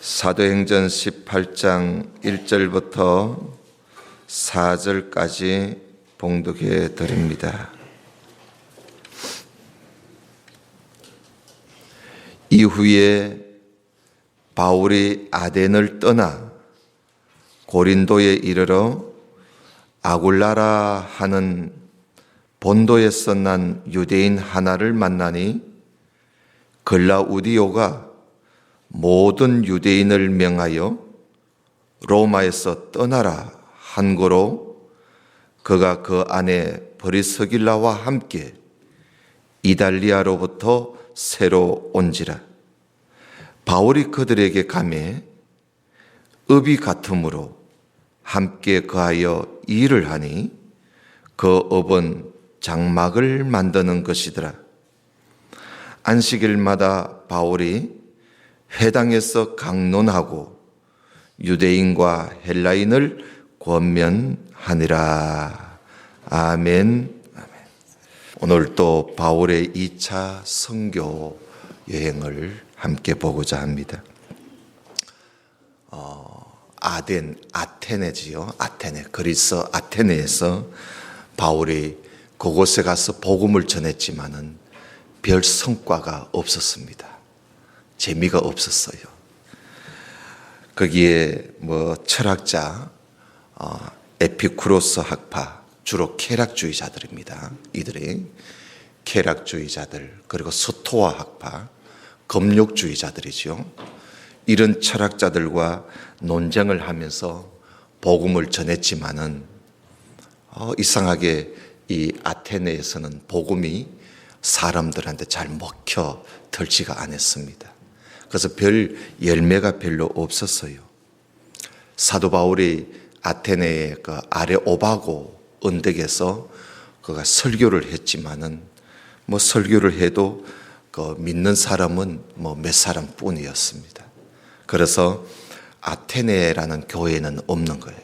사도행전 18장 1절부터 4절까지 봉독해 드립니다. 이후에 바울이 아덴을 떠나 고린도에 이르러 아굴라라 하는 본도에서 난 유대인 하나를 만나니 글라우디오가 모든 유대인을 명하여 로마에서 떠나라 한 거로 그가 그 안에 브리스길라와 함께 이달리아로부터 새로 온지라. 바울이 그들에게 가매 업이 같으므로 함께 거하여 일을 하니 그 업은 장막을 만드는 것이더라. 안식일마다 바울이 회당에서 강론하고 유대인과 헬라인을 권면하니라. 아멘. 오늘 또 바울의 2차 선교 여행을 함께 보고자 합니다. 아테네지요. 아테네, 그리스 아테네에서 바울이 그곳에 가서 복음을 전했지만은 별 성과가 없었습니다. 재미가 없었어요. 거기에 철학자 에피쿠로스 학파, 주로 쾌락주의자들입니다. 이들이 쾌락주의자들, 그리고 스토아 학파, 금욕주의자들이죠. 이런 철학자들과 논쟁을 하면서 복음을 전했지만은 이상하게 이 아테네에서는 복음이 사람들한테 잘 먹혀 들지가 않았습니다. 그래서 별 열매가 별로 없었어요. 사도 바울이 아테네의 그 아레오바고 언덕에서 그가 설교를 했지만은 설교를 해도 그 믿는 사람은 몇 사람뿐이었습니다. 그래서 아테네라는 교회는 없는 거예요.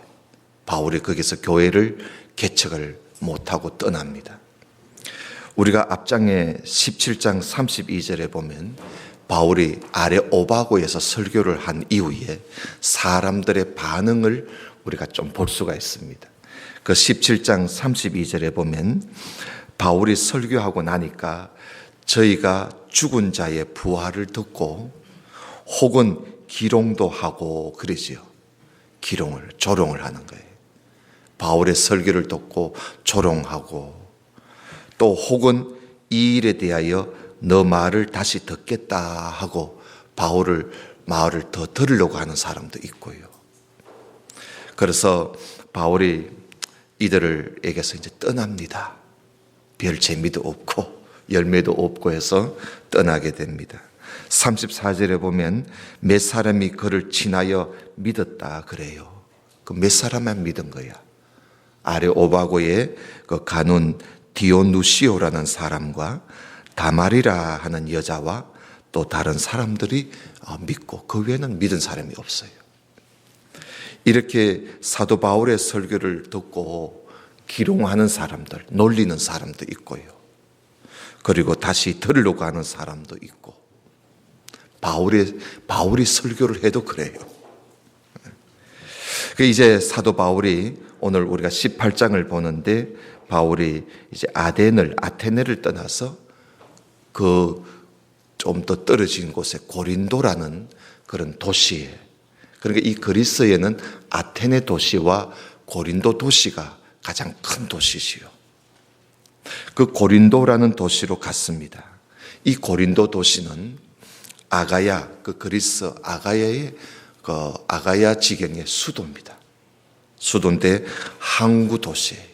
바울이 거기서 교회를 개척을 못하고 떠납니다. 우리가 앞장에 17장 32절에 보면 바울이 아레오바고에서 설교를 한 이후에 사람들의 반응을 우리가 좀 볼 수가 있습니다. 그 17장 32절에 보면 바울이 설교하고 나니까 저희가 죽은 자의 부활을 듣고 혹은 기롱도 하고 그러지요. 조롱을 하는 거예요. 바울의 설교를 듣고 조롱하고 또 혹은 이 일에 대하여 너 말을 다시 듣겠다 하고 말을 더 들으려고 하는 사람도 있고요. 그래서 바울이 이들에게서 이제 떠납니다. 별 재미도 없고 열매도 없고 해서 떠나게 됩니다. 34절에 보면 몇 사람이 그를 친하여 믿었다 그래요. 그 몇 사람만 믿은 거야. 아레오바고의 그 가눈 디오누시오라는 사람과 다말이라 하는 여자와 또 다른 사람들이 믿고 그 외에는 믿은 사람이 없어요. 이렇게 사도 바울의 설교를 듣고 기롱하는 사람들, 놀리는 사람도 있고요. 그리고 다시 들으려고 하는 사람도 있고. 바울이 설교를 해도 그래요. 이제 사도 바울이 오늘 우리가 18장을 보는데 바울이 이제 아테네를 떠나서 그 좀 더 떨어진 곳에 고린도라는 그런 도시에, 그러니까 이 그리스에는 아테네 도시와 고린도 도시가 가장 큰 도시지요. 그 고린도라는 도시로 갔습니다. 이 고린도 도시는 아가야, 그 그리스 아가야의 그 아가야 지경의 수도입니다. 수도인데 항구 도시예요.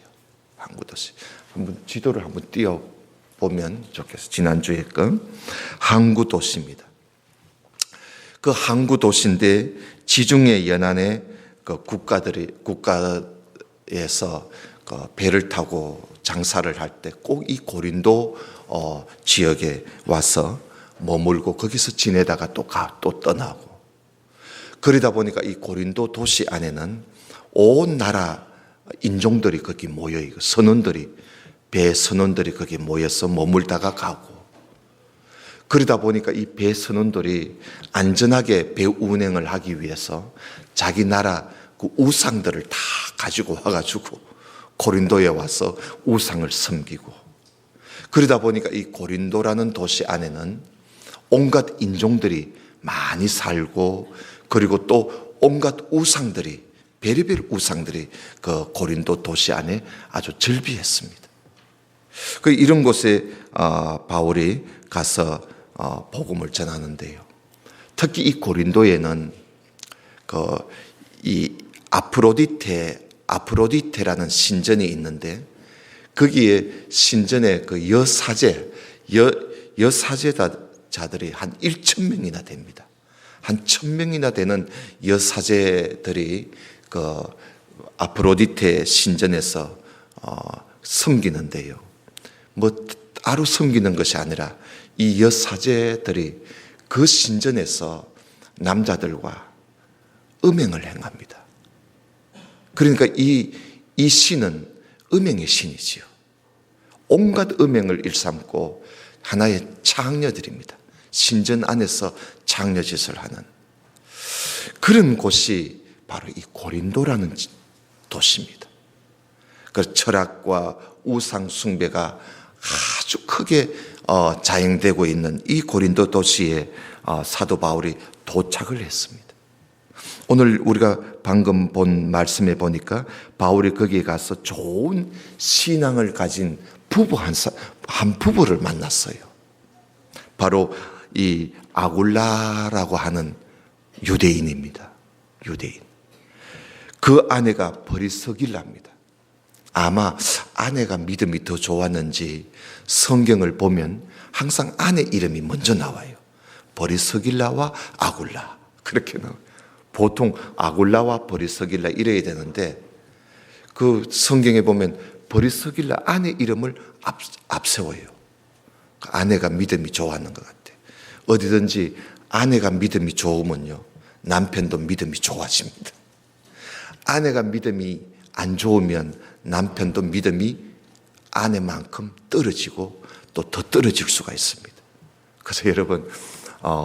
항구 도시. 한번 지도를 한번 띄워보면 좋겠어요. 지난주에 그 항구 도시입니다. 그 항구 도시인데 지중해 연안에 그 국가에서 그 배를 타고 장사를 할 때 꼭 이 고린도 지역에 와서 머물고 거기서 지내다가 또 떠나고, 그러다 보니까 이 고린도 도시 안에는 온 나라 인종들이 거기 모여 있고 배 선원들이 거기 모여서 머물다가 가고, 그러다 보니까 이 배 선원들이 안전하게 배 운행을 하기 위해서 자기 나라 그 우상들을 다 가지고 와가지고 고린도에 와서 우상을 섬기고, 그러다 보니까 이 고린도라는 도시 안에는 온갖 인종들이 많이 살고, 그리고 또 온갖 우상들이, 별의별 우상들이 그 고린도 도시 안에 아주 즐비했습니다. 그 이런 곳에 바울이 가서 복음을 전하는데요. 특히 이 고린도에는 이 아프로디테라는 신전이 있는데, 거기에 신전에 그 여사제자들이 한 1,000명이나 됩니다. 한 1,000명이나 되는 여사제들이 그 아프로디테 신전에서 섬기는데요. 뭐 따로 섬기는 것이 아니라 이 여사제들이 그 신전에서 남자들과 음행을 행합니다. 그러니까 이 신은 음행의 신이지요. 온갖 음행을 일삼고 하나의 창녀들입니다. 신전 안에서 창녀짓을 하는 그런 곳이 바로 이 고린도라는 도시입니다. 그 철학과 우상 숭배가 아주 크게 자행되고 있는 이 고린도 도시에 사도 바울이 도착을 했습니다. 오늘 우리가 방금 본 말씀에 보니까 바울이 거기에 가서 좋은 신앙을 가진 한 부부를 만났어요. 바로 이 아굴라라고 하는 유대인입니다. 유대인. 그 아내가 브리스길라입니다. 아마 아내가 믿음이 더 좋았는지 성경을 보면 항상 아내 이름이 먼저 나와요. 브리스길라와 아굴라, 그렇게 나와요. 보통 아굴라와 브리스길라 이래야 되는데, 그 성경에 보면 브리스길라 아내 이름을 앞세워요. 아내가 믿음이 좋았는 것 같아요. 어디든지 아내가 믿음이 좋으면요, 남편도 믿음이 좋아집니다. 아내가 믿음이 안 좋으면 남편도 믿음이 아내만큼 떨어지고 또 더 떨어질 수가 있습니다. 그래서 여러분,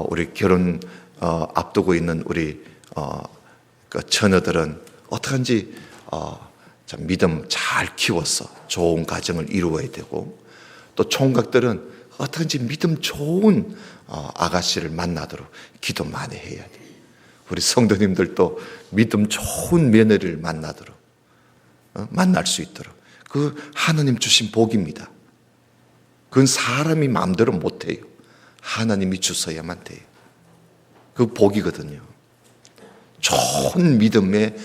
우리 결혼 앞두고 있는 우리 그 처녀들은 어떡한지 참 믿음 잘 키워서 좋은 가정을 이루어야 되고, 또 총각들은 어떡한지 믿음 좋은 아가씨를 만나도록 기도 많이 해야 돼요. 우리 성도님들도 믿음 좋은 며느리를 만나도록 만날 수 있도록, 그 하나님 주신 복입니다. 그건 사람이 마음대로 못해요. 하나님이 주셔야만 돼요. 그 복이거든요. 좋은 믿음의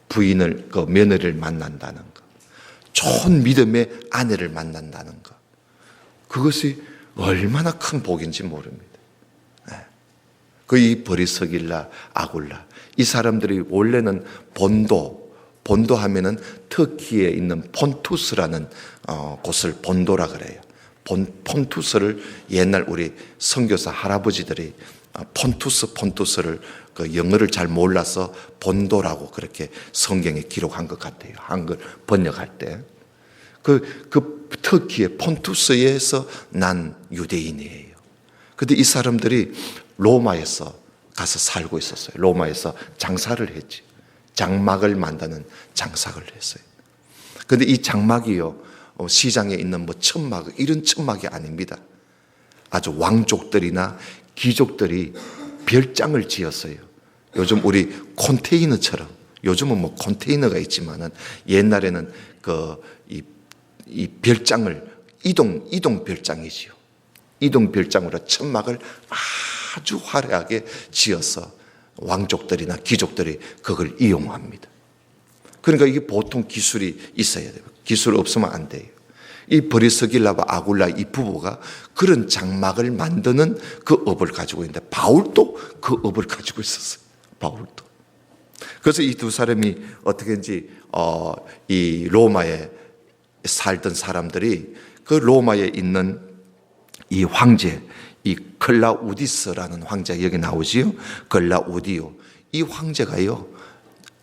부인을, 그 며느리를 만난다는 것, 좋은 믿음의 아내를 만난다는 것, 그것이 얼마나 큰 복인지 모릅니다. 그 이 브리스길라, 아굴라, 이 사람들이 원래는 본도 하면은 터키에 있는 폰투스라는 곳을 본도라 그래요. 폰투스를 옛날 우리 선교사 할아버지들이 폰투스를 그 영어를 잘 몰라서 본도라고 그렇게 성경에 기록한 것 같아요. 한글 번역할 때. 그 터키의 폰투스에서 난 유대인이에요. 근데 이 사람들이 로마에서 가서 살고 있었어요. 로마에서 장사를 했지. 장막을 만드는 장사를 했어요. 근데 이 장막이요, 시장에 있는 뭐 천막, 이런 천막이 아닙니다. 아주 왕족들이나 귀족들이 별장을 지었어요. 요즘 우리 컨테이너처럼, 요즘은 뭐 컨테이너가 있지만은 옛날에는 이 별장을 이동 별장이지요. 이동 별장으로 천막을 아주 화려하게 지어서 왕족들이나 귀족들이 그걸 이용합니다. 그러니까 이게 보통 기술이 있어야 돼요. 기술 없으면 안 돼요. 이 브리스길라와 아굴라 이 부부가 그런 장막을 만드는 그 업을 가지고 있는데, 바울도 그 업을 가지고 있었어요. 바울도. 그래서 이 두 사람이 어떻게인지 이 로마에 살던 사람들이 그 로마에 있는 이 황제, 이 클라우디스라는 황제가 여기 나오지요. 클라우디오. 이 황제가요,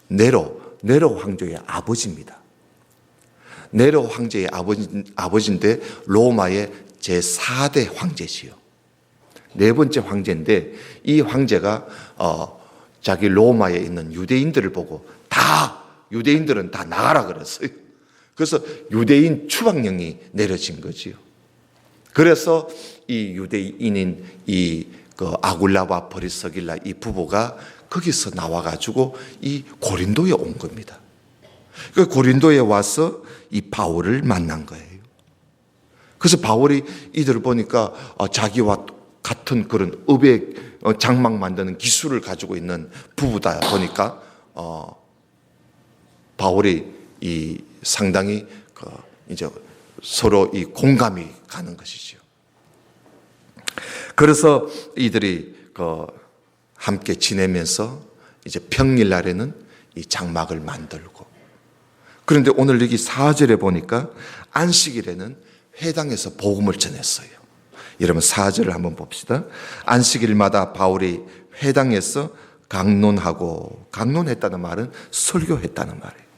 네로 황제의 아버지입니다. 네로 황제의 아버지인데 로마의 제4대 황제지요. 네 번째 황제인데 이 황제가 자기 로마에 있는 유대인들을 보고 유대인들은 다 나가라 그랬어요. 그래서 유대인 추방령이 내려진 거지요. 그래서 이 유대인인 그 아굴라와 브리스길라 이 부부가 거기서 나와가지고 이 고린도에 온 겁니다. 그 고린도에 와서 이 바울을 만난 거예요. 그래서 바울이 이들을 보니까 자기와 같은 그런 의백 장막 만드는 기술을 가지고 있는 부부다 보니까 바울이 이 상당히 이제 서로 이 공감이 가는 것이죠. 그래서 이들이 함께 지내면서 이제 평일날에는 이 장막을 만들고, 그런데 오늘 여기 4절에 보니까 안식일에는 회당에서 복음을 전했어요. 여러분 4절을 한번 봅시다. 안식일마다 바울이 회당에서 강론했다는 말은 설교했다는 말이에요.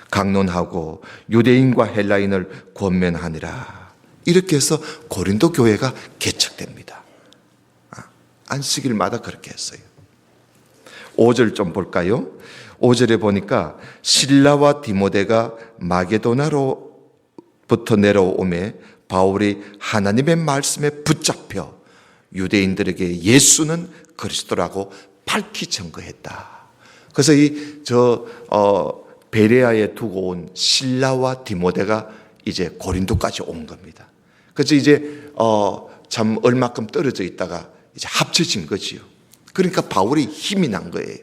강론하고 유대인과 헬라인을 권면하니라. 이렇게 해서 고린도 교회가 개척됩니다. 안식일마다 그렇게 했어요. 5절 좀 볼까요? 5절에 보니까 실라와 디모데가 마게도나로부터 내려오매 바울이 하나님의 말씀에 붙잡혀 유대인들에게 예수는 그리스도라고 밝히 증거했다. 그래서 베레아에 두고 온 실라와 디모데가 이제 고린도까지 온 겁니다. 그래서 이제 참 얼마큼 떨어져 있다가 이제 합쳐진 거지요. 그러니까 바울이 힘이 난 거예요.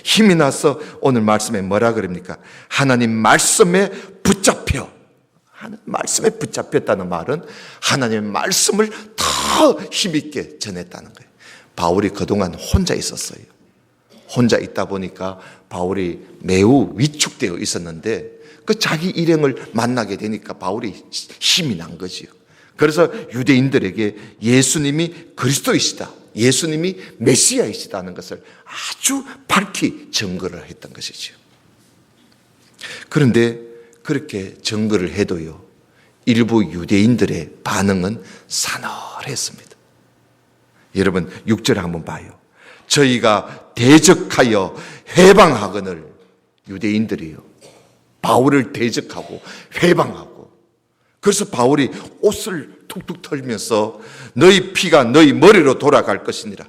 힘이 나서 오늘 말씀에 뭐라 그럽니까? 하나님 말씀에 붙잡혀. 하나님 말씀에 붙잡혔다는 말은 하나님의 말씀을 더 힘있게 전했다는 거예요. 바울이 그동안 혼자 있었어요. 혼자 있다 보니까 바울이 매우 위축되어 있었는데 그 자기 일행을 만나게 되니까 바울이 힘이 난 거지요. 그래서 유대인들에게 예수님이 그리스도이시다, 예수님이 메시아이시다는 것을 아주 밝히 증거를 했던 것이죠. 그런데 그렇게 증거를 해도요, 일부 유대인들의 반응은 사늘했습니다. 여러분 6절 한번 봐요. 저희가 대적하여 회방하거늘, 유대인들이요, 바울을 대적하고 회방하고, 그래서 바울이 옷을 툭툭 털면서 너희 피가 너희 머리로 돌아갈 것이니라,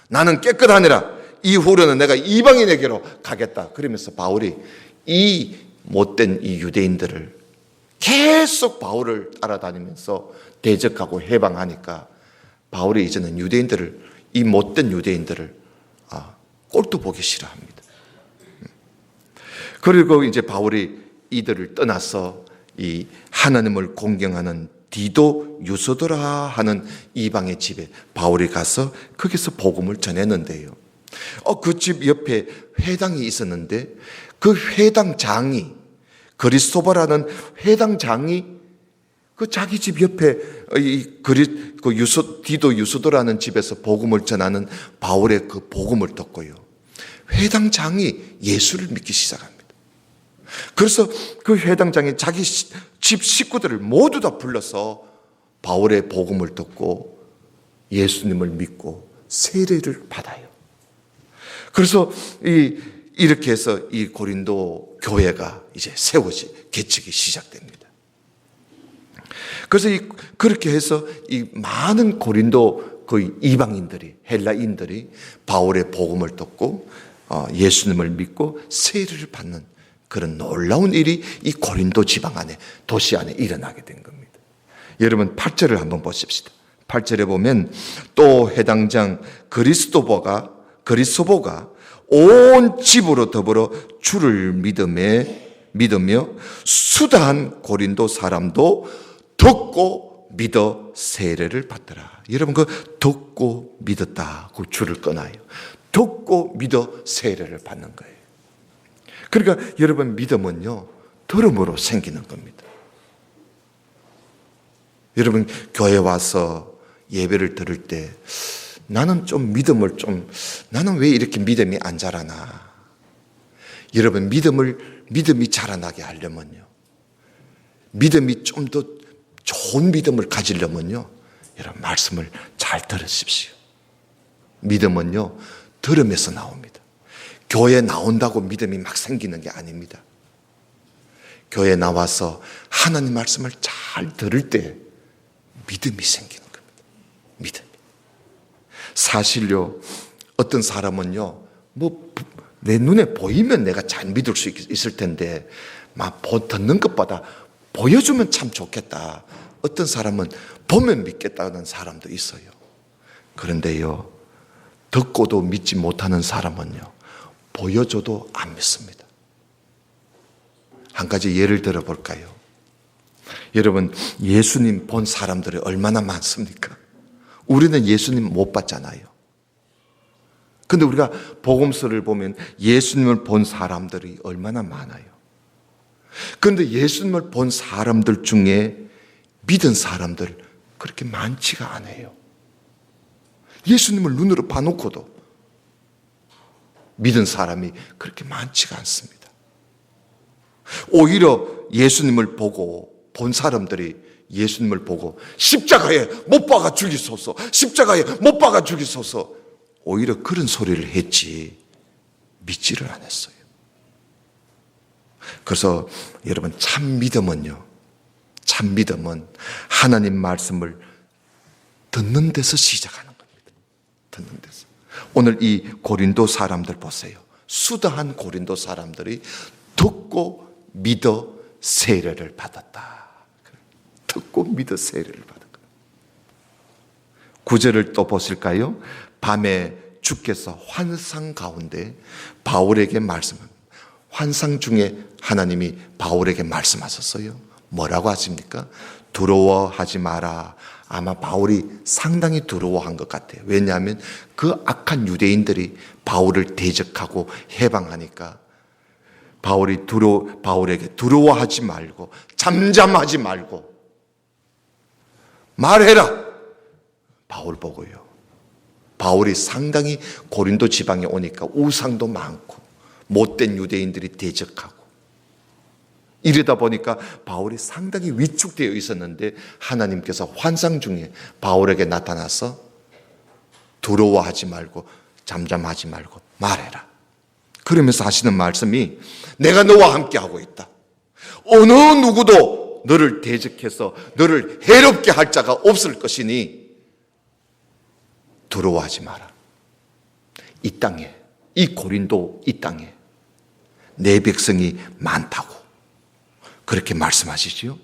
나는 깨끗하니라, 이후로는 내가 이방인에게로 가겠다. 그러면서 바울이 이 못된 이 유대인들을 계속 바울을 따라다니면서 대적하고 해방하니까 바울이 이제는 이 못된 유대인들을 꼴도 보기 싫어합니다. 그리고 이제 바울이 이들을 떠나서 이 하나님을 공경하는 디도 유소도라 하는 이방의 집에 바울이 가서 거기서 복음을 전했는데요. 그 집 옆에 회당이 있었는데 그 회당장이, 그리스도바라는 회당장이 그 자기 집 옆에 디도 유소도라는 집에서 복음을 전하는 바울의 그 복음을 듣고요, 회당장이 예수를 믿기 시작합니다. 그래서 그 회당장이 자기 집 식구들을 모두 다 불러서 바울의 복음을 듣고 예수님을 믿고 세례를 받아요. 그래서 이렇게 해서 이 고린도 교회가 이제 개척이 시작됩니다. 그래서 그렇게 해서 이 많은 고린도 그 이방인들이, 헬라인들이 바울의 복음을 듣고 예수님을 믿고 세례를 받는 그런 놀라운 일이 이 고린도 지방 안에, 도시 안에 일어나게 된 겁니다. 여러분 8절을 한번 보십시다. 8절에 보면 또 해당장 그리스도보가 온 집으로 더불어 주를 믿으며 수다한 고린도 사람도 듣고 믿어 세례를 받더라. 여러분 그 듣고 믿었다, 그 줄을 끊어요. 듣고 믿어 세례를 받는 거예요. 그러니까 여러분 믿음은요, 들음으로 생기는 겁니다. 여러분 교회 와서 예배를 들을 때 나는 나는 왜 이렇게 믿음이 안 자라나? 여러분 믿음이 자라나게 하려면요, 믿음이 좀 더 좋은 믿음을 가지려면요, 여러분 말씀을 잘 들으십시오. 믿음은요, 들음에서 나옵니다. 교회 나온다고 믿음이 막 생기는 게 아닙니다. 교회 나와서 하나님 말씀을 잘 들을 때 믿음이 생기는 겁니다. 믿음이. 사실요, 어떤 사람은요, 내 눈에 보이면 내가 잘 믿을 수 있을 텐데, 막 듣는 것보다 보여주면 참 좋겠다. 어떤 사람은 보면 믿겠다는 사람도 있어요. 그런데요, 듣고도 믿지 못하는 사람은요, 보여줘도 안 믿습니다. 한 가지 예를 들어 볼까요? 여러분, 예수님 본 사람들이 얼마나 많습니까? 우리는 예수님 못 봤잖아요. 근데 우리가 복음서를 보면 예수님을 본 사람들이 얼마나 많아요. 그런데 예수님을 본 사람들 중에 믿은 사람들 그렇게 많지가 않아요. 예수님을 눈으로 봐놓고도 믿은 사람이 그렇게 많지가 않습니다. 오히려 예수님을 보고 본 사람들이 예수님을 보고 십자가에 못 박아 죽이소서, 십자가에 못 박아 죽이소서, 오히려 그런 소리를 했지 믿지를 않았어요. 그래서 여러분, 참 믿음은요, 참 믿음은 하나님 말씀을 듣는 데서 시작하는 겁니다. 듣는 데서. 오늘 이 고린도 사람들 보세요. 수다한 고린도 사람들이 듣고 믿어 세례를 받았다. 듣고 믿어 세례를 받았다. 9절을 또 보실까요? 밤에 주께서 환상 가운데 바울에게 말씀합니다. 환상 중에 하나님이 바울에게 말씀하셨어요. 뭐라고 하십니까? 두려워하지 마라. 아마 바울이 상당히 두려워한 것 같아요. 왜냐하면 그 악한 유대인들이 바울을 대적하고 해방하니까 바울에게 두려워하지 말고 잠잠하지 말고 말해라. 바울 보고요. 바울이 상당히 고린도 지방에 오니까 우상도 많고 못된 유대인들이 대적하고 이러다 보니까 바울이 상당히 위축되어 있었는데 하나님께서 환상 중에 바울에게 나타나서 두려워하지 말고 잠잠하지 말고 말해라. 그러면서 하시는 말씀이 내가 너와 함께하고 있다. 어느 누구도 너를 대적해서 너를 해롭게 할 자가 없을 것이니 두려워하지 마라. 이 땅에, 이 고린도 이 땅에 내 백성이 많다고 그렇게 말씀하시지요.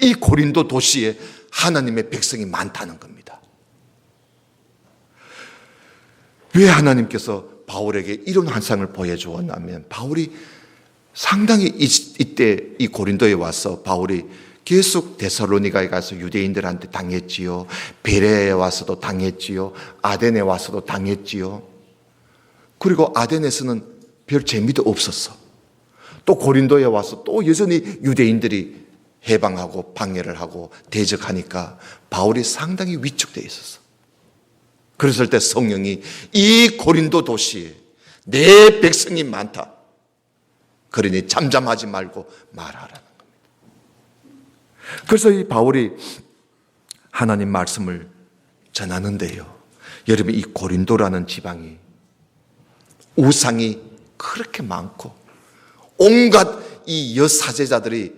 이 고린도 도시에 하나님의 백성이 많다는 겁니다. 왜 하나님께서 바울에게 이런 환상을 보여주었냐면 바울이 상당히 이때 이 고린도에 와서 바울이 계속 데살로니가에 가서 유대인들한테 당했지요. 베레에 와서도 당했지요. 아덴에 와서도 당했지요. 그리고 아덴에서는 별 재미도 없었어. 또 고린도에 와서 또 여전히 유대인들이 해방하고 방해를 하고 대적하니까 바울이 상당히 위축되어 있었어. 그랬을 때 성령이 이 고린도 도시에 내 백성이 많다. 그러니 잠잠하지 말고 말하라는 겁니다. 그래서 이 바울이 하나님 말씀을 전하는데요. 여러분, 이 고린도라는 지방이 우상이 그렇게 많고 온갖 이 여사제자들이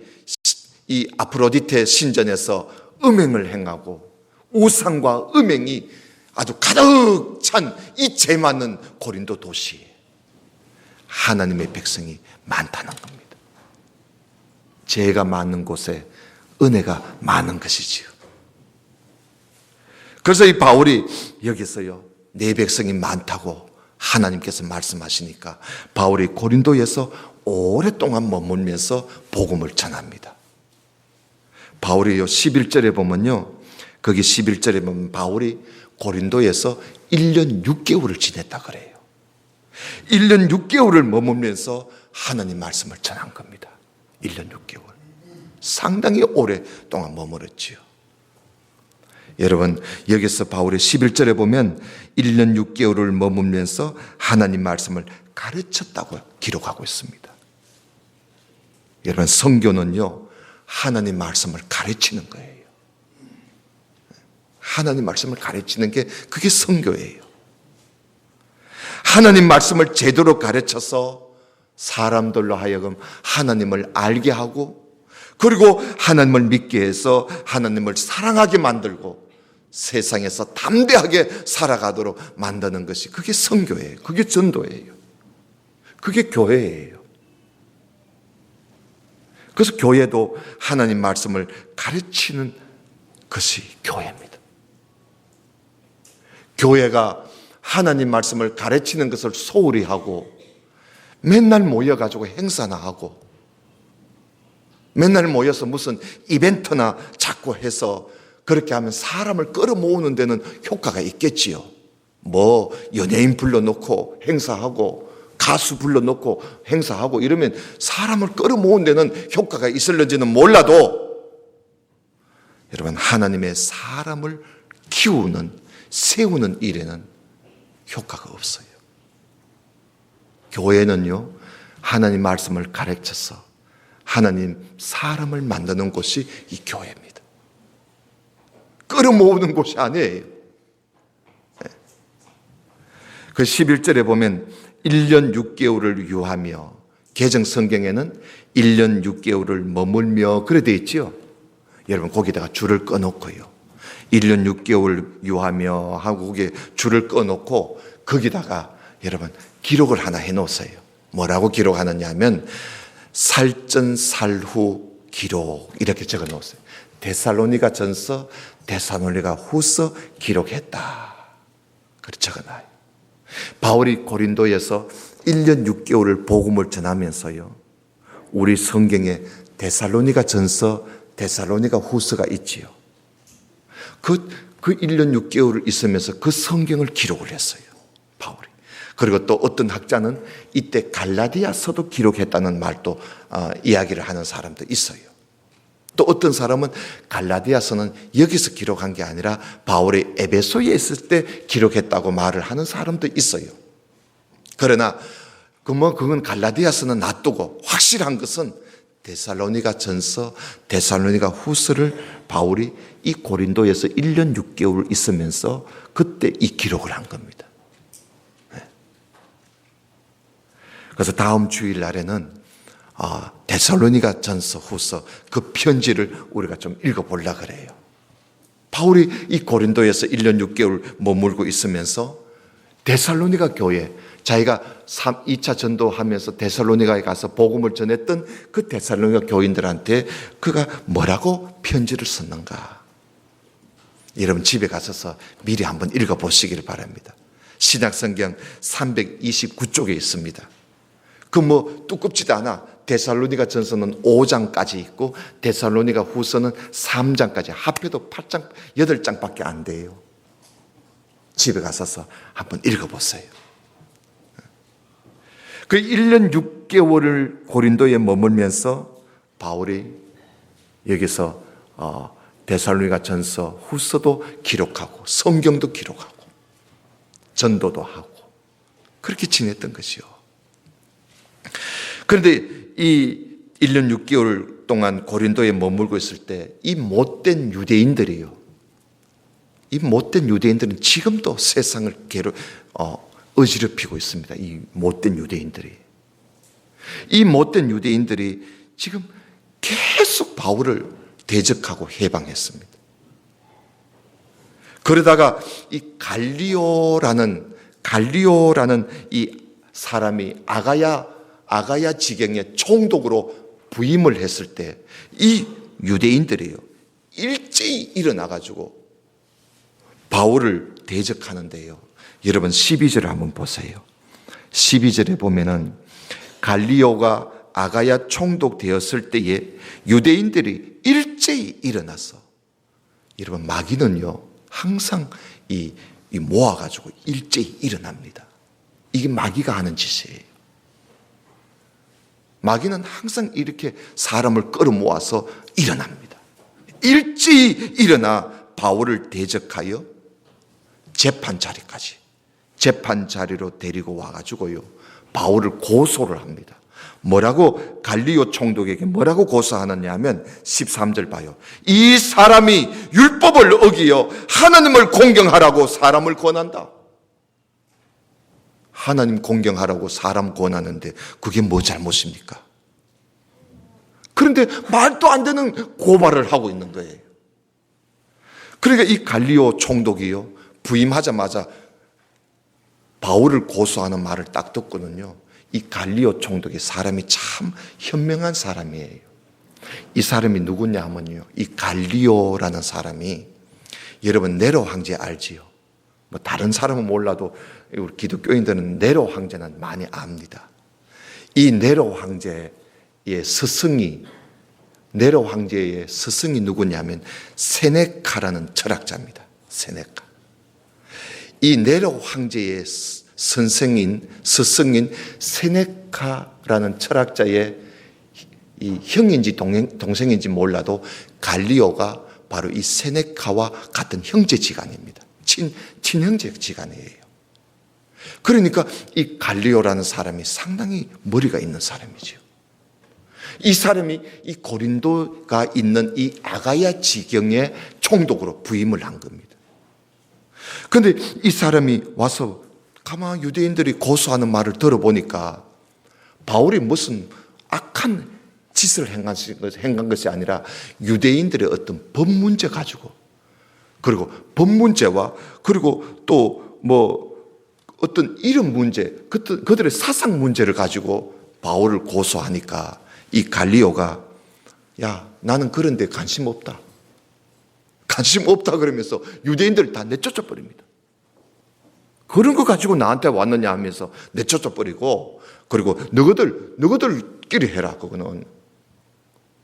이 아프로디테 신전에서 음행을 행하고 우상과 음행이 아주 가득 찬 이 죄 많은 고린도 도시에 하나님의 백성이 많다는 겁니다. 죄가 많은 곳에 은혜가 많은 것이지요. 그래서 이 바울이 여기서요, 내 백성이 많다고 하나님께서 말씀하시니까 바울이 고린도에서 오랫동안 머물면서 복음을 전합니다. 바울이요 11절에 보면요, 거기 11절에 보면 바울이 고린도에서 1년 6개월을 지냈다 그래요. 1년 6개월을 머물면서 하나님 말씀을 전한 겁니다. 1년 6개월. 상당히 오랫동안 머물렀지요. 여러분, 여기서 바울의 11절에 보면 1년 6개월을 머물면서 하나님 말씀을 가르쳤다고 기록하고 있습니다. 여러분, 선교는요, 하나님 말씀을 가르치는 거예요. 하나님 말씀을 가르치는 게 그게 선교예요. 하나님 말씀을 제대로 가르쳐서 사람들로 하여금 하나님을 알게 하고 그리고 하나님을 믿게 해서 하나님을 사랑하게 만들고 세상에서 담대하게 살아가도록 만드는 것이 그게 선교예요. 그게 전도예요. 그게 교회예요. 그래서 교회도 하나님 말씀을 가르치는 것이 교회입니다. 교회가 하나님 말씀을 가르치는 것을 소홀히 하고 맨날 모여가지고 행사나 하고 맨날 모여서 무슨 이벤트나 자꾸 해서 그렇게 하면 사람을 끌어모으는 데는 효과가 있겠지요. 뭐 연예인 불러놓고 행사하고 가수 불러놓고 행사하고 이러면 사람을 끌어모으는 데는 효과가 있을는지는 몰라도 여러분 하나님의 사람을 키우는 세우는 일에는 효과가 없어요. 교회는요 하나님 말씀을 가르쳐서 하나님 사람을 만드는 곳이 이 교회입니다. 끌어모으는 곳이 아니에요. 그 11절에 보면 1년 6개월을 유하며 개정 성경에는 1년 6개월을 머물며 그래 돼 있죠. 여러분 거기다가 줄을 꺼놓고요. 1년 6개월 유하며 하고 거기에 줄을 꺼놓고 거기다가 여러분 기록을 하나 해놓으세요. 뭐라고 기록하느냐 하면 살전살후 기록 이렇게 적어놓으세요. 데살로니가 전서, 데살로니가 후서 기록했다. 그렇게 적어놔요. 바울이 고린도에서 1년 6개월을 복음을 전하면서요. 우리 성경에 데살로니가 전서, 데살로니가 후서가 있지요. 그 1년 6개월을 있으면서 그 성경을 기록을 했어요. 바울이. 그리고 또 어떤 학자는 이때 갈라디아서도 기록했다는 말도 이야기를 하는 사람도 있어요. 또 어떤 사람은 갈라디아서는 여기서 기록한 게 아니라 바울이 에베소에 있을 때 기록했다고 말을 하는 사람도 있어요. 그러나 그건 갈라디아서는 놔두고 확실한 것은 데살로니가 전서, 데살로니가 후서를 바울이 이 고린도에서 1년 6개월 있으면서 그때 이 기록을 한 겁니다. 그래서 다음 주일 날에는 데살로니가 전서 후서 그 편지를 우리가 좀 읽어보려고 그래요. 바울이 이 고린도에서 1년 6개월 머물고 있으면서 데살로니가 교회 자기가 2차 전도하면서 데살로니가에 가서 복음을 전했던 그 데살로니가 교인들한테 그가 뭐라고 편지를 썼는가. 여러분 집에 가셔서 미리 한번 읽어보시기를 바랍니다. 신약성경 329쪽에 있습니다. 그 뭐 두껍지도 않아. 데살로니가 전서는 5장까지 있고 데살로니가 후서는 3장까지 합해도 8장, 8장밖에 안 돼요. 집에 가셔서 한번 읽어보세요. 그 1년 6개월을 고린도에 머물면서 바울이 여기서 데살로니가 전서 후서도 기록하고 성경도 기록하고 전도도 하고 그렇게 지냈던 것이요. 그런데 이 1년 6개월 동안 고린도에 머물고 있을 때 이 못된 유대인들이요. 이 못된 유대인들은 지금도 세상을 어지럽히고 있습니다. 이 못된 유대인들이. 이 못된 유대인들이 지금 계속 바울을 대적하고 해방했습니다. 그러다가 이 갈리오라는 이 사람이 아가야 지경의 총독으로 부임을 했을 때 이 유대인들이요. 일제히 일어나가지고 바울을 대적하는데요. 여러분 12절을 한번 보세요. 12절에 보면은 갈리오가 아가야 총독 되었을 때에 유대인들이 일제히 일어나서 여러분 마귀는요 항상 이 모아가지고 일제히 일어납니다. 이게 마귀가 하는 짓이에요. 마귀는 항상 이렇게 사람을 끌어모아서 일어납니다. 일제히 일어나 바울을 대적하여 재판 자리로 데리고 와가지고요 바울을 고소를 합니다. 뭐라고 갈리오 총독에게 뭐라고 고소하느냐 하면 13절 봐요. 이 사람이 율법을 어기어 하나님을 공경하라고 사람을 권한다. 하나님 공경하라고 사람 권하는데 그게 뭐 잘못입니까? 그런데 말도 안 되는 고발을 하고 있는 거예요. 그러니까 이 갈리오 총독이요, 부임하자마자 바울을 고소하는 말을 딱 듣거든요. 이 갈리오 총독이 사람이 참 현명한 사람이에요. 이 사람이 누구냐 하면요, 이 갈리오라는 사람이, 여러분 네로 황제 알지요? 뭐 다른 사람은 몰라도 우리 기독교인들은 네로 황제는 많이 압니다. 이 네로 황제의 스승이 누구냐면 세네카라는 철학자입니다. 세네카. 이 네로 황제의 스승인 세네카라는 철학자의 이 형인지 동생인지 몰라도 갈리오가 바로 이 세네카와 같은 형제지간입니다. 친형제지간이에요. 그러니까 이 갈리오라는 사람이 상당히 머리가 있는 사람이죠. 이 사람이 이 고린도가 있는 이 아가야 지경의 총독으로 부임을 한 겁니다. 그런데 이 사람이 와서 가만 유대인들이 고소하는 말을 들어보니까 바울이 무슨 악한 짓을 행한 것이 아니라 유대인들의 어떤 법 문제 가지고, 그리고 법 문제와 그리고 또 뭐 어떤 이름 문제, 그들의 사상 문제를 가지고 바울을 고소하니까 이 갈리오가, 야, 나는 그런 데 관심 없다 그러면서 유대인들을 다 내쫓아 버립니다. 그런 거 가지고 나한테 왔느냐 하면서 내쫓아 버리고, 그리고 너희들끼리 해라. 그거는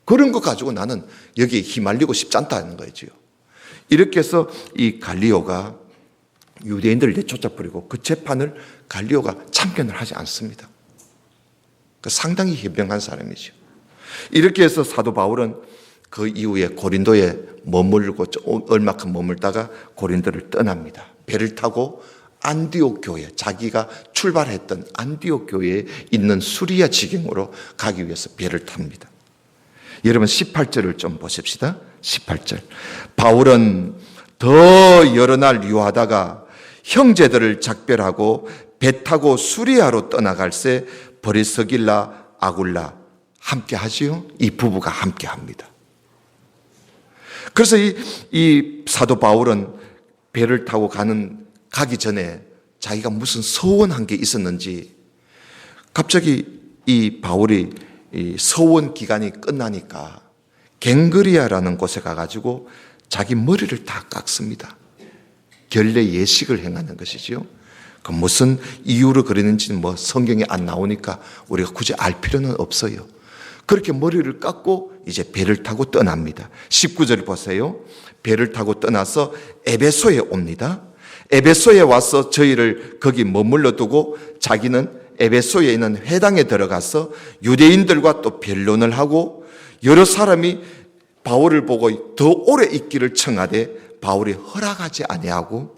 그런 거 가지고 나는 여기에 휘말리고 싶지 않다는 거지요. 이렇게 해서 이 갈리오가 유대인들을 내쫓아 버리고 그 재판을 갈리오가 참견을 하지 않습니다. 상당히 현명한 사람이죠. 이렇게 해서 사도 바울은 그 이후에 고린도에 머물고 얼마큼 머물다가 고린도를 떠납니다. 배를 타고 안디옥 교회, 자기가 출발했던 안디옥 교회에 있는 수리아 지경으로 가기 위해서 배를 탑니다. 여러분 18절을 좀 보십시다. 18절. 바울은 더 여러 날 유하다가 형제들을 작별하고 배 타고 수리아로 떠나갈새 브리스길라 아굴라 함께 하지요. 이 부부가 함께 합니다. 그래서 이 사도 바울은 배를 타고 가기 전에 자기가 무슨 서원한 게 있었는지, 갑자기 이 바울이 이 서원 기간이 끝나니까 갱그리아라는 곳에 가가지고 자기 머리를 다 깎습니다. 결례 예식을 행하는 것이지요. 그 무슨 이유로 그랬는지는 뭐 성경에 안 나오니까 우리가 굳이 알 필요는 없어요. 그렇게 머리를 깎고 이제 배를 타고 떠납니다. 19절 보세요. 배를 타고 떠나서 에베소에 옵니다. 에베소에 와서 저희를 거기 머물러 두고 자기는 에베소에 있는 회당에 들어가서 유대인들과 또 변론을 하고, 여러 사람이 바울을 보고 더 오래 있기를 청하되 바울이 허락하지 아니하고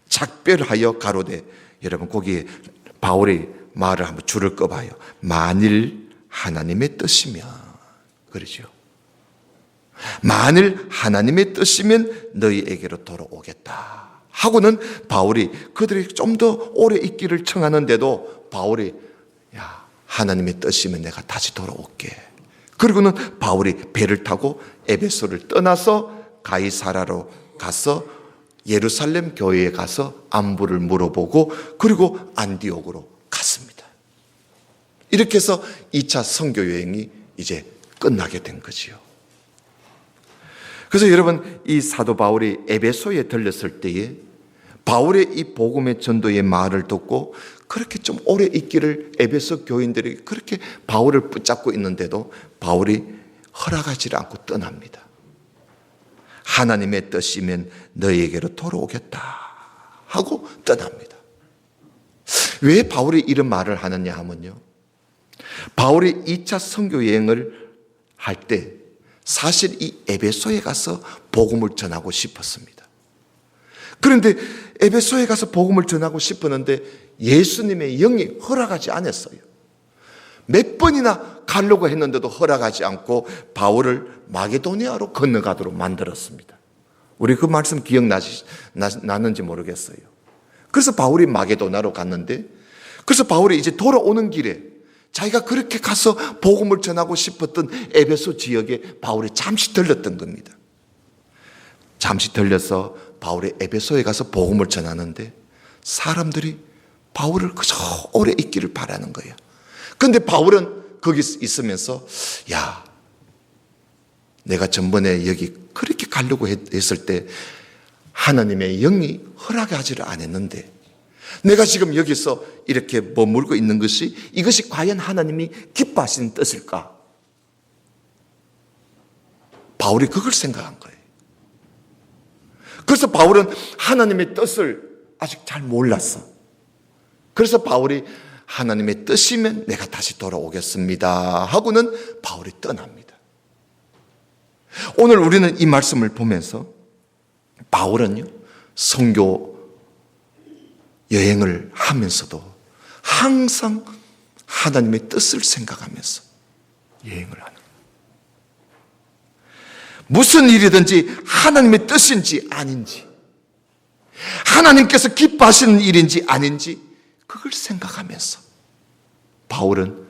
작별하여 가로되, 여러분 거기에 바울이 말을 한번 줄을 꺼봐요. 만일 하나님의 뜻이면, 그러죠. 만일 하나님의 뜻이면 너희에게로 돌아오겠다 하고는 바울이 그들이 좀 더 오래 있기를 청하는데도 바울이, 야, 하나님의 뜻이면 내가 다시 돌아올게. 그리고는 바울이 배를 타고 에베소를 떠나서 가이사라로 가서 예루살렘 교회에 가서 안부를 물어보고 그리고 안디옥으로 갔습니다. 이렇게 해서 2차 선교 여행이 이제 끝나게 된 거지요. 그래서 여러분, 이 사도 바울이 에베소에 들렸을 때에 바울의 이 복음의 전도의 말을 듣고 그렇게 좀 오래 있기를 에베소 교인들이 그렇게 바울을 붙잡고 있는데도 바울이 허락하지 않고 떠납니다. 하나님의 뜻이면 너희에게로 돌아오겠다 하고 떠납니다. 왜 바울이 이런 말을 하느냐 하면요, 바울이 2차 선교 여행을 할 때 사실 이 에베소에 가서 복음을 전하고 싶었습니다. 그런데 에베소에 가서 복음을 전하고 싶었는데 예수님의 영이 허락하지 않았어요. 몇 번이나 가려고 했는데도 허락하지 않고 바울을 마게도니아로 건너가도록 만들었습니다. 우리 그 말씀 기억나는지 모르겠어요. 그래서 바울이 마게도나로 갔는데, 그래서 바울이 이제 돌아오는 길에 자기가 그렇게 가서 복음을 전하고 싶었던 에베소 지역에 바울이 잠시 들렀던 겁니다. 잠시 들려서 바울이 에베소에 가서 복음을 전하는데 사람들이 바울을 그저 오래 있기를 바라는 거예요. 그런데 바울은 거기 있으면서, 야, 내가 전번에 여기 그렇게 가려고 했을 때 하나님의 영이 허락하지를 않았는데 내가 지금 여기서 이렇게 머물고 있는 것이, 이것이 과연 하나님이 기뻐하시는 뜻일까? 바울이 그걸 생각한 거예요. 그래서 바울은 하나님의 뜻을 아직 잘 몰랐어. 그래서 바울이 하나님의 뜻이면 내가 다시 돌아오겠습니다 하고는 바울이 떠납니다. 오늘 우리는 이 말씀을 보면서 바울은요, 선교 여행을 하면서도 항상 하나님의 뜻을 생각하면서 여행을 하는 거예요. 무슨 일이든지 하나님의 뜻인지 아닌지, 하나님께서 기뻐하시는 일인지 아닌지 그걸 생각하면서 바울은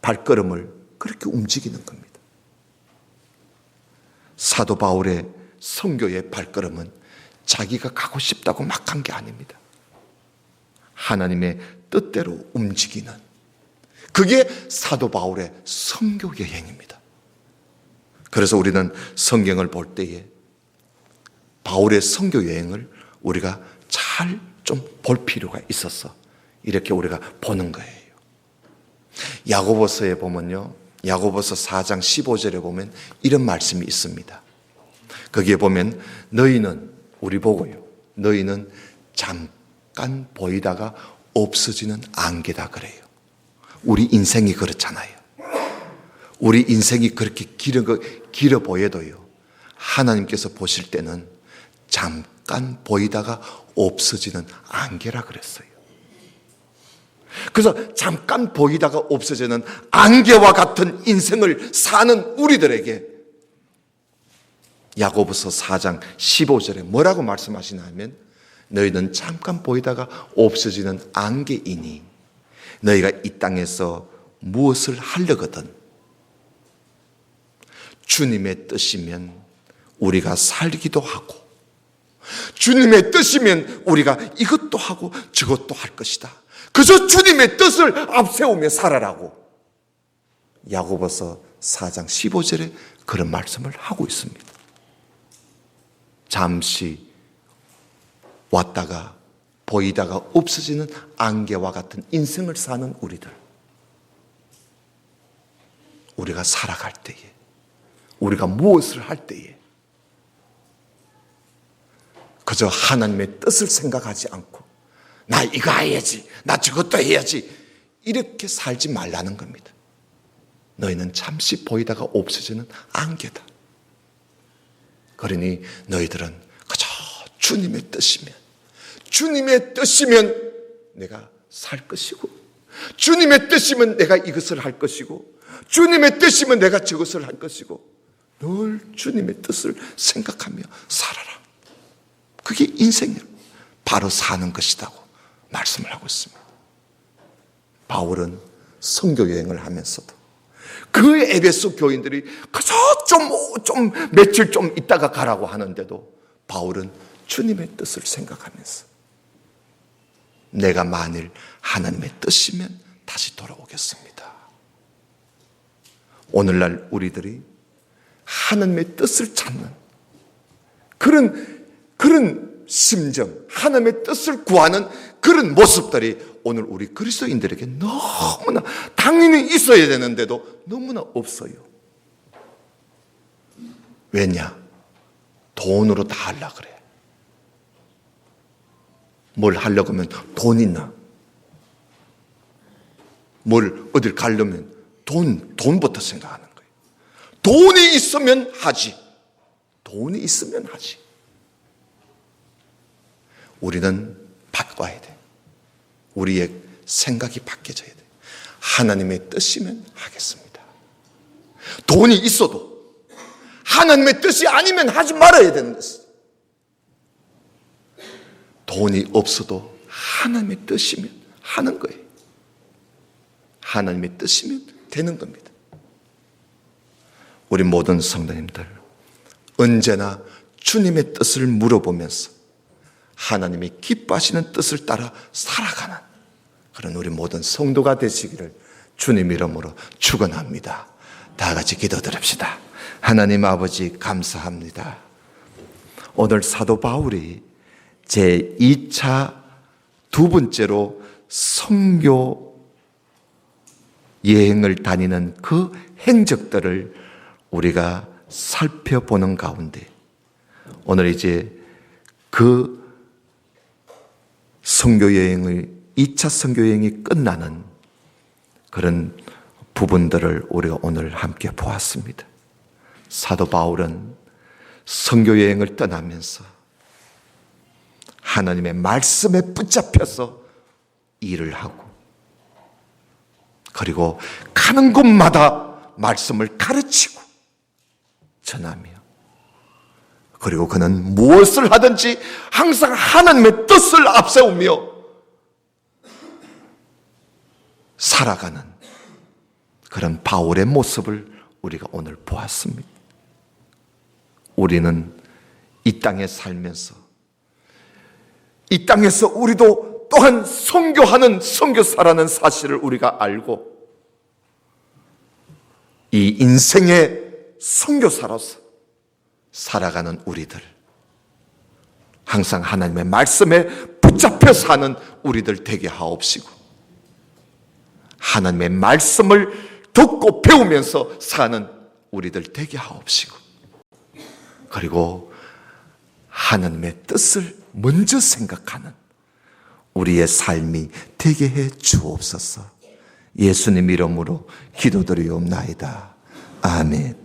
발걸음을 그렇게 움직이는 겁니다. 사도 바울의 선교의 발걸음은 자기가 가고 싶다고 막 한 게 아닙니다. 하나님의 뜻대로 움직이는, 그게 사도 바울의 선교 여행입니다. 그래서 우리는 성경을 볼 때에 바울의 선교 여행을 우리가 잘 좀 볼 필요가 있어서 이렇게 우리가 보는 거예요. 야고보서에 보면요, 야고보서 4장 15절에 보면 이런 말씀이 있습니다. 거기에 보면 너희는, 우리 보고요, 너희는 잠깐 보이다가 없어지는 안개다 그래요. 우리 인생이 그렇잖아요. 우리 인생이 그렇게 길어 보여도요, 하나님께서 보실 때는 잠깐 보이다가 없어지는 안개라 그랬어요. 그래서 잠깐 보이다가 없어지는 안개와 같은 인생을 사는 우리들에게 야고보서 4장 15절에 뭐라고 말씀하시냐면, 너희는 잠깐 보이다가 없어지는 안개이니 너희가 이 땅에서 무엇을 하려거든 주님의 뜻이면 우리가 살기도 하고, 주님의 뜻이면 우리가 이것도 하고 저것도 할 것이다. 그저 주님의 뜻을 앞세우며 살아라고 야고보서 4장 15절에 그런 말씀을 하고 있습니다. 잠시 왔다가 보이다가 없어지는 안개와 같은 인생을 사는 우리가 살아갈 때에, 우리가 무엇을 할 때에 그저 하나님의 뜻을 생각하지 않고 나 이거 해야지, 나 저것도 해야지, 이렇게 살지 말라는 겁니다. 너희는 잠시 보이다가 없어지는 안개다. 그러니 너희들은 그저 주님의 뜻이면 내가 살 것이고, 주님의 뜻이면 내가 이것을 할 것이고, 주님의 뜻이면 내가 저것을 할 것이고, 늘 주님의 뜻을 생각하며 살아라. 그게 인생이야. 바로 사는 것이라고 말씀을 하고 있습니다. 바울은 선교 여행을 하면서도 그 에베소 교인들이 그저 좀 며칠 좀 있다가 가라고 하는데도 바울은 주님의 뜻을 생각하면서 내가 만일 하나님의 뜻이면 다시 돌아오겠습니다. 오늘날 우리들이 하나님의 뜻을 찾는 그런 심정, 하나님의 뜻을 구하는 그런 모습들이 오늘 우리 그리스도인들에게 너무나 당연히 있어야 되는데도 너무나 없어요. 왜냐? 돈으로 다 하려고 그래. 뭘 하려고 하면 돈 있나? 뭘 어딜 가려면 돈부터 생각하는 거예요. 돈이 있으면 하지. 돈이 있으면 하지. 우리는 바꿔야 돼. 우리의 생각이 바뀌어져야 돼. 하나님의 뜻이면 하겠습니다. 돈이 있어도 하나님의 뜻이 아니면 하지 말아야 되는 것이죠. 돈이 없어도 하나님의 뜻이면 하는 거예요. 하나님의 뜻이면 되는 겁니다. 우리 모든 성도님들 언제나 주님의 뜻을 물어보면서 하나님이 기뻐하시는 뜻을 따라 살아가는 그런 우리 모든 성도가 되시기를 주님 이름으로 축원합니다. 다 같이 기도드립시다. 하나님 아버지 감사합니다. 오늘 사도 바울이 제2차 두 번째로 선교 여행을 다니는 그 행적들을 우리가 살펴보는 가운데 오늘 이제 그 선교 여행의 2차 선교 여행이 끝나는 그런 부분들을 우리가 오늘 함께 보았습니다. 사도 바울은 선교 여행을 떠나면서 하나님의 말씀에 붙잡혀서 일을 하고 그리고 가는 곳마다 말씀을 가르치고 전하며 그리고 그는 무엇을 하든지 항상 하나님의 뜻을 앞세우며 살아가는 그런 바울의 모습을 우리가 오늘 보았습니다. 우리는 이 땅에 살면서 이 땅에서 우리도 또한 선교하는 선교사라는 사실을 우리가 알고 이 인생의 선교사로서 살아가는 우리들, 항상 하나님의 말씀에 붙잡혀 사는 우리들 되게 하옵시고 하나님의 말씀을 듣고 배우면서 사는 우리들 되게 하옵시고 그리고 하나님의 뜻을 먼저 생각하는 우리의 삶이 되게 해 주옵소서. 예수님 이름으로 기도드리옵나이다. 아멘.